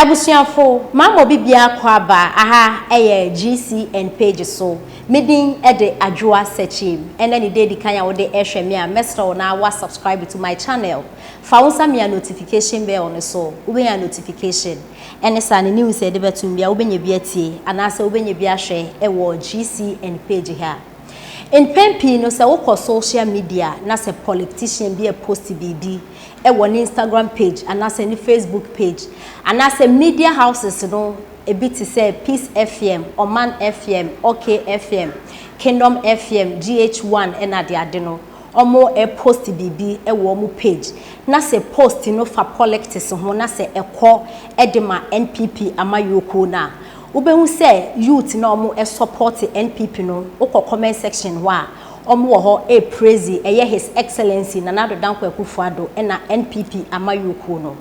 Abusuafo mama bibia kwaba aha GC and page so medin ede adwoa searchim ene ni dey kan ya wo de ehwe me a mesro na wa subscribe to my channel fa wonsa me a notification bell on so wo be notification ene sa ne news e de betum bia wo benye bia tie anase wo benye bia hwe e wo GC and page ha in pempi no se wo social media na se politician be a post bibi e wo Instagram page anase ni Facebook page anase media houses no a bit to say Peace FM, Oman FM, OK FM, Kingdom FM, GH1 and Adiadeno. Omo e post BB e wo mu page. Na se post no for politics ho na se e call edema NPP amayoko na. Ubehu say youth na omo e support NPP no. Oko comment section wa omo wo ho e praise e his excellency Nana Danko Akufo-Addo e na NPP amayoko no.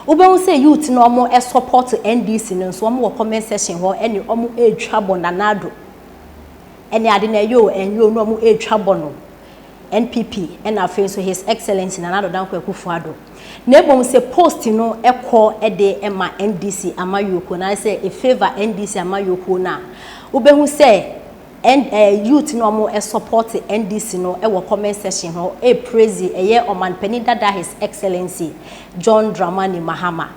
Ubehu say youth no omo e support NDC no so omo wo comment section ho ene omo e twabo nanado ene ade na yo enyo no omo e twabo no NPP and afen so his excellency Nana Danko Akufo-Addo na ebom say post no e call e de ema NDC amayoko na say e favor NDC amayoko na ubehu say and youth no mo e support NDC no e wo comment section ho e praise e ye oman pani dada his excellency John Dramani Mahama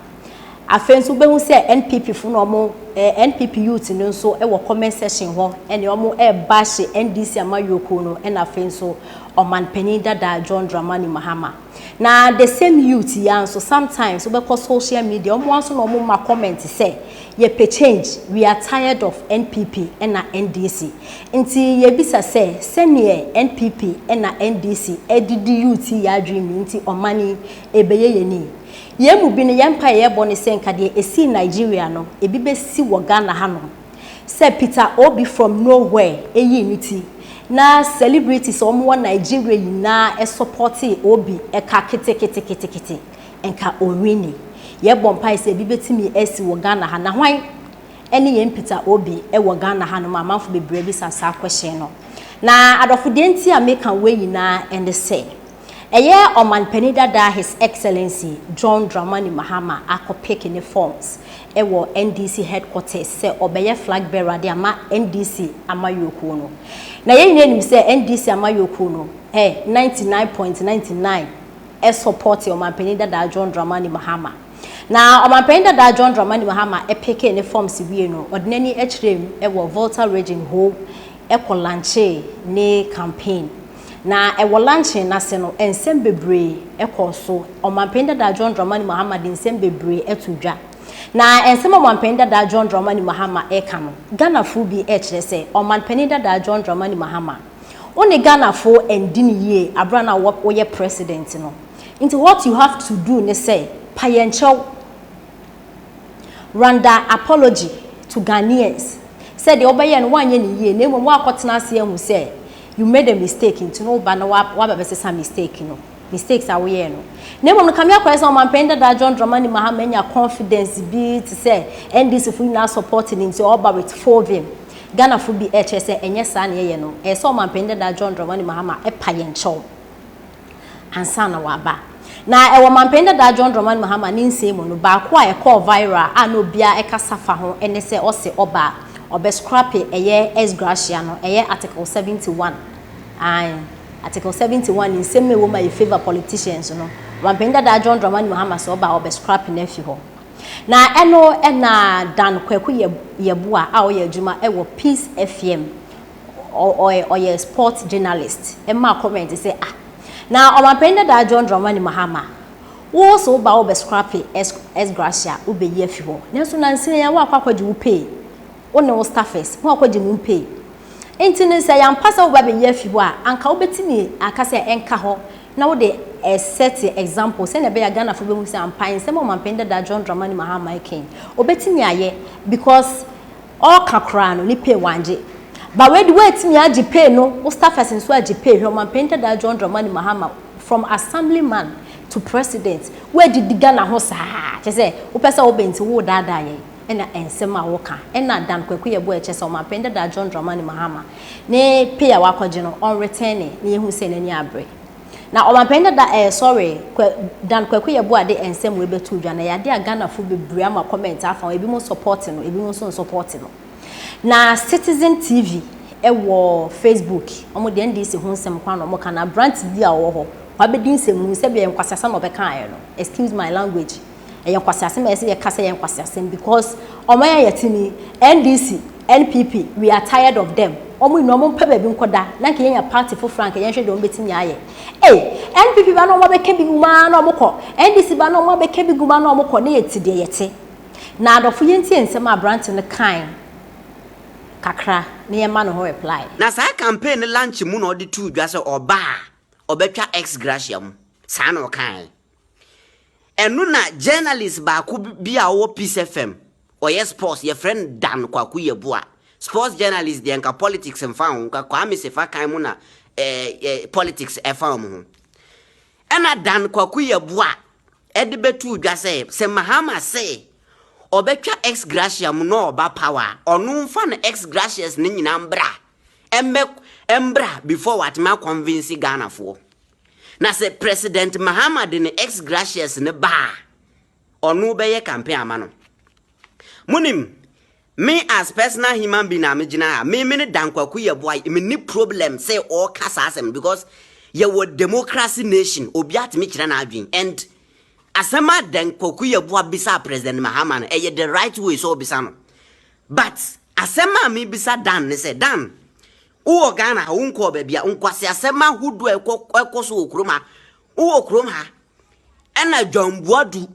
afenso be hu say NPP fu no mo NPP youth no so e wo comment section ho ene omo e bash NDC amayoko no e na afenso oman pani dada John Dramani Mahama na the same youth yan so sometimes we call social media omo anso no mo ma comment say ye pe change we are tired of NPP and na NDC nti ye bisa say senior NPP and na NDC edidi youth ya dream nti omani ebeye ye ni ye mu bi ne yempa ye bone say nkade esi Nigeria no ebi be si wo Ghana ha no say Peter Obi from nowhere eyi niti na celebrities omo Nigeria na e support Obi e ka kete enka owini ye bompai se bi betimi esi wo Ghana ha na hwan ene ye Peter Obi e wo Ghana ha no mamanfo bebre bi sasa question no na adofode nti a meka we yina and say eye oman penida da his excellency John Dramani Mahama akopeke ne forms e wo NDC headquarters se obeye flag bearer de ama NDC amayoko no na ye nyeni se NDC amayoko no 99.99 e support oman penida da John Dramani Mahama na omanpenda da John Dramani Mahama epeke ne forms wie no odnani echirem e wo Volta region ho e ko lanche ne campaign na e wo lanche na se no ensem bebre e ko so omanpenda da John Dramani Mahama de ensem bebre etudwa na ensem omanpenda da John Dramani Mahama e ka no Ghana fu bi e kire se omanpenda da John Dramani Mahama oni Ghana fu endini ye abra na wo ye president no into what you have to do ne say payencho render apology to Ghanaians said the obey and 1 year ni ye name wa kwatena ase hu say you made a mistake into no ba na wa be say some mistake no mistakes are we no name no kamia kwese o mampenda da John Dramani Mahama nya confidence be to say NDC fu na supporting into oba with fovim Ghana fu bi e say enye sa na ye no e so o mampenda da John Dramani Mahama e payencho ansa na wa ba na ewo mampenda da John Dramani Mahama ni nsemu no ba kwa e call viral ano bia e kasafa ho ene se ose oba obe scrap eye S gracia no eye article 71 and article 71 nsemme wo my favor politicians no mampenda da John Dramani Mahama so oba obe scrap na fi ho na eno na dan kwaku yeboa a oye adwuma e wo Peace FM or ye sport journalist e ma comment say na omanpenda da John Dramani Mahama wo so ba wo be scrap S gracia wo be ye fi ho nenso na nse ya wa akwakwagi wo pay wo ne wo staffers wo akwagi mu pay enti ne se ya mpasa wo ba be ye fi ho a anka wo betimi akase enka ho na wo de set example se na be ya Ghana fo be mu se ampan se omanpenda da John Dramani Mahama ken obetimi aye because all kakra no ni pay wanje but when the wait me agi pay no wo staffers nso agi pay human painted da John Dramani Mahama from assemblyman to president where did the Ghana ho sa che say wo pesa wo benti wo dada ye ena ensem a wo ka ena dan kwaku ye bo e che say wo painted da John Dramani Mahama ne pay a wakoje no on return ne yehu se nani abre na omampenda da sorry dan kwaku ye bo ade ensem we betu dwa na yade agana fo bebre ama comment afa ebi mo support no ebi mo so support no na Citizen TV ewo Facebook omo de NDC ho nsem kwa no mo kana branch bi a wo ho wa be din semu se be enkwasasa no be kan no excuse my language enkwasasa me se ye kasa enkwasasa because omo ya yetini NDC NPP we are tired of them omo ino omo pebe bi nkoda na nke yenya party for frank yen hwe de omo betimi aye NPP ba no omo be kebi guma na omo ko NDC ba no omo be kebi guma na omo ko na yeti de yete na adofo yenti ensem a branch ne kan kakra na yema no ho reply na sa campaign launch mu no de tu dwa se oba obetwa ex gratia mu sa na kan enu na journalist ba ku bi a wo Peace FM or yes sports your friend Dan Kwaku Yebua sports journalist de nka politics mfa ho nka kwa me se fa kan mu na politics e fa ho ena Dan Kwaku Yebua e de betu dwa se Mahama se obetwa ex gratia mu no oba power onu mfa na ex gratias ni nyina mbra embra before what ma convince Ghana for na se President Mahama de ne ex gratias ne ba onu be ye campaign amano munim me as personal human being am gina me ne Dan Kwaku Yebua me ni problem say all kasa asem because ye wo democracy nation obi atimi kira na adwin and asema Dan Kwaku Yebua bisa President Mahama no ye the right way so bisa no but asema me bisa Dan ne say Dan uwo Ghana unko bebia unkwase asema hudu ekoso okroma uwo kroma ena John Buadu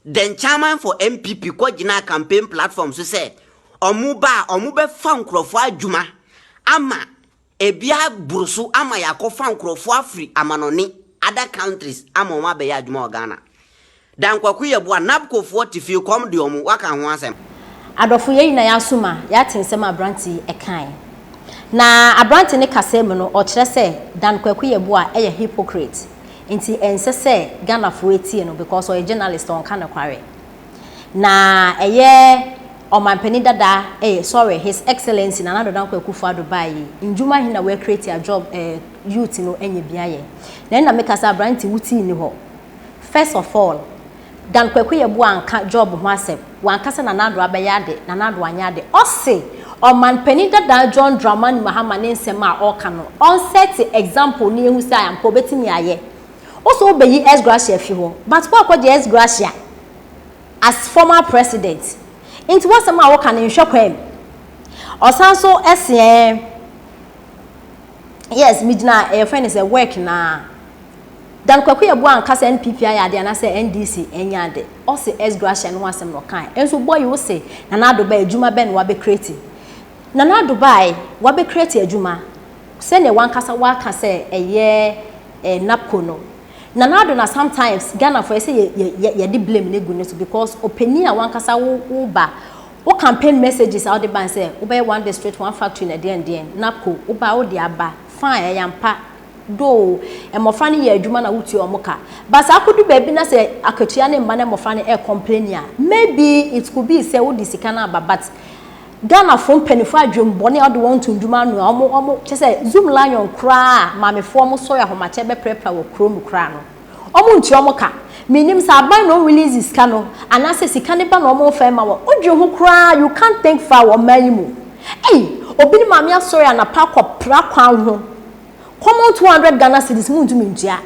den chairman for MPP ko gina campaign platform so say omuba fa nkrofo adwuma ama ebia burusu ama yakofa nkrofo afri amanoni other countries ama oma be ya adwuma Ghana Dan Kwaku Yebua nabko 40 fi kom de omu waka ho asem adofo ye na yasuma ya tensem abranti ekan na abranti ne kasem no o kire se Dan Kwaku Yebua eye hypocrite nti ense se Ghana for etie no because o journalist on kana kware na eye omampani dada sorry his excellency na Dan Kwaku fu Dubai njuma hi na we create a job youth no enye biaye na make us abranti wuti ni ho first of all Dan Kwaku Yebua anka job ho asem wankasa na nado abayade na nado anyade ose omampani dada John Dramani Mahama ne nsem a oka no on set example ni ehu say ampo betimi aye also obeyi ex gratia fi ho but kwa kwa ex gratia as former president into what some a oka ne nhwe kwam osanso ese yes midna friend is a work na Dan Kwaku Yebua ankasa NPP ayade na say NDC enyade o se ex gratia no asem no kan enso boy wo se na na do ba adwuma ben wa be create na na Dubai wa be create adwuma se ne wankasa wa ka say eye napko no na na do na sometimes Ghana for say ye di blame ne gu ne so because opinion a wankasa wo ba wo campaign messages out the ban say wo be one district one factory na den napko wo ba wo di aba fine yampa do emofra ne ye adwuma na wuti omoka but akodu ba bi na say akatua ne mma ne emofra ne complain a maybe it could be say wo di sika na aba but Ghana from penifo adwumbone ade won tunduma no omo che zoom lion kra mamefo omo so ya homache be prepare wo krom kra no omo nti omo ka minim sa ban no release sika no anase sika ne ba no omo fa ma wo odwe ho kra you can't think for wo mayimu obi ni mame asori ana pa kopra kwan ho common 200 Ghana cedis mu ntumi ntua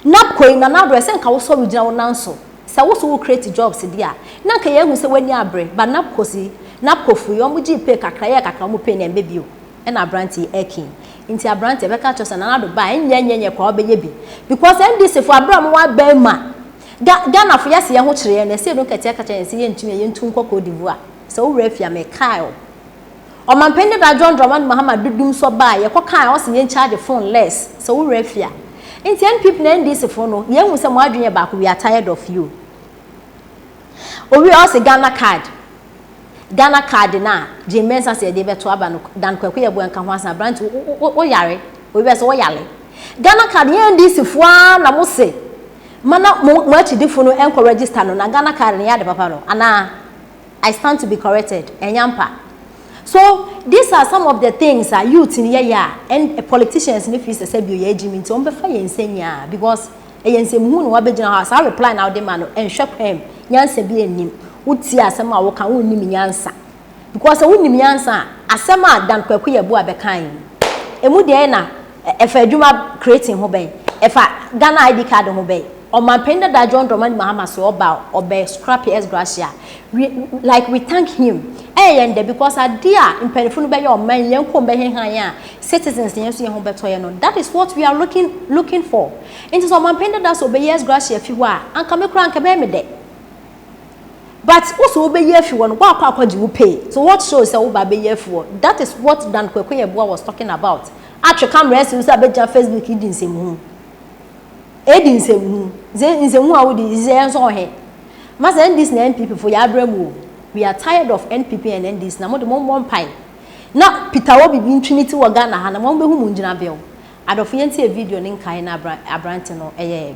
napkoi na na do se nka wo so we gina wo nanso se wo so wo create jobs dia na nka ye hu se wani abre ba napkosi napkofu yo mu GP kakra ye kakra mu pe na mbebio e na branti ekin nti abranti be ka chosa na do ba enyenyenye kwa obeye bi because NDC for abram wa ba ma Ghana for yase ye ho kire na se no katia kacha yense ye ntumi ye ntum kokko divoa se wo refia me kai omampende da John Dramani Mahama dudum so ba ye kokan o se ye charge phone less se wo refia nti NPP na NDC for no ye hu se mo adwenye ba ko we are tired of you owi o se Ghana card na Jimensa say dey beto aba no Dan Kwaku Yebua nka ho asa branch o yare o be so o yale Ghana card ye NDC fua na mo se mana mo achidifo no enko register no na Ghana card ne ya de papa no ana I stand to be corrected enyampa So these are some of the things that youth in here and politicians if is say be Jimmy to be fair ensenya because ensem hu no abegina house I reply now the man and shop him nyansa bi enim uti asem a wo kan wo nim nyansa because wo nim nyansa asem a dan kwaku ye bo abekan emu de na efa adwuma creating ho ben efa Ghana ID card ho ben o man penda da John Dramani Mahama so oba scrappy as gracia like we thank him and because idea in penifunu be your man yenko be han citizens yenso ye ho beto ye no that is what we are looking for into so man penda da so be yes gracia fi wa anka me kura anka be me de but also be ye fi wo no wa akwaji wo pay so what shows say wo ba be ye fi that is what Dan Kwekoye was talking about atwe camera so be ja Facebook idin semu edin semu nsemu a wo di ze enso he mas NDC na NPP for ya bremu we are tired of NPP and NDC na mo de mo pai na Peter Obi bi ntwiniti wo Ghana ha na mo be hu mu ngina bel adofo yenti e video ne nkan na abrante no eye